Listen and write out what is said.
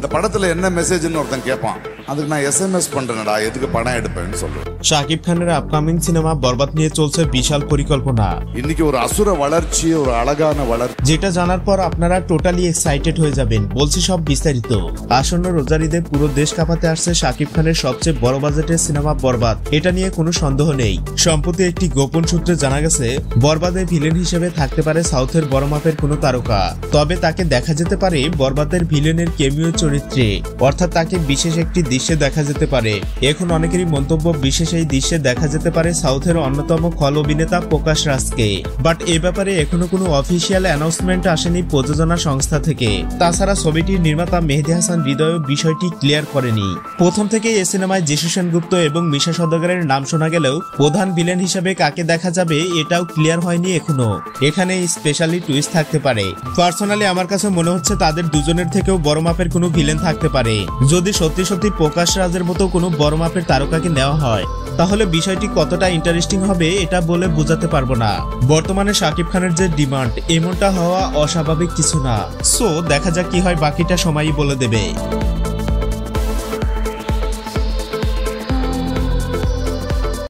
இந்த படத்துல என்ன மெசேஜ்னு ஒருத்தன் கேட்பான், அதுக்கு நான் SMS பண்றேன்டா, எதுக்கு படம் எடுப்பேன்னு சொல்லுவேன்। শাকিব খানের আপকামিং সিনেমা বরবাদ নিয়ে চলছে বিশাল পরিকল্পনা। இன்னைக்கு ஒரு அசுர வளர்ச்சி, ஒரு அழகான வளர்ச்சி, যেটা জানার পর আপনারা টোটালি এক্সাইটেড হয়ে যাবেন। বলছি সব বিস্তারিত। আসন্ন রোজার ঈদে পুরো দেশ কাঁপাতে আসছে শাকিব খানের সবচেয়ে বড় বাজেটের সিনেমা বরবাদ, এটা নিয়ে কোনো সন্দেহ নেই। সম্প্রতি একটি গোপন সূত্রে জানা গেছে বরবাদে ভিলেন হিসেবে থাকতে পারে সাউথের বড় মাপের কোনো তারকা, তবে তাকে দেখা যেতে পারে বরবাদের ভিলেনের কেমিও চরিত্রে, অর্থাৎ তাকে বিশেষ একটি দৃশ্যে দেখা যেতে পারে। এখন অনেকেরই মন্তব্য বিশেষ এই দৃশ্যে দেখা যেতে পারে সাউথের অন্যতম খল অভিনেতা প্রকাশ রাজকে, বাট এ ব্যাপারে এখনো কোনো অফিসিয়াল অ্যানাউন্সমেন্ট আসেনি প্রযোজনা সংস্থা থেকে। তাছাড়া ছবিটির নির্মাতা মেহেদী হাসান হৃদয় বিষয়টি ক্লিয়ার করেনি। প্রথম থেকে এই সিনেমায় যিশু সেনগুপ্ত এবং মিশা সওদাগরের নাম শোনা গেলেও প্রধান ভিলেন হিসেবে কাকে দেখা যাবে এটাও ক্লিয়ার হয়নি এখনো। এখানে স্পেশালি টুইস্ট থাকতে পারে। পার্সোনালি আমার কাছে মনে হচ্ছে তাদের দুজনের থেকেও বড় মাপের কোনো ভিলেন থাকতে পারে। যদি সত্যি সত্যি প্রকাশ রাজের মতো কোনো বড় মাপের তারকাকে নেওয়া হয় তাহলে বিষয়টি কতটা ইন্টারেস্টিং হবে এটা বলে বোঝাতে পারবো না। বর্তমানে শাকিব খানের যে ডিমান্ড, এমনটা হওয়া অস্বাভাবিক কিছু না। সো দেখা যাক কি হয়, বাকিটা সময়ই বলে দেবে।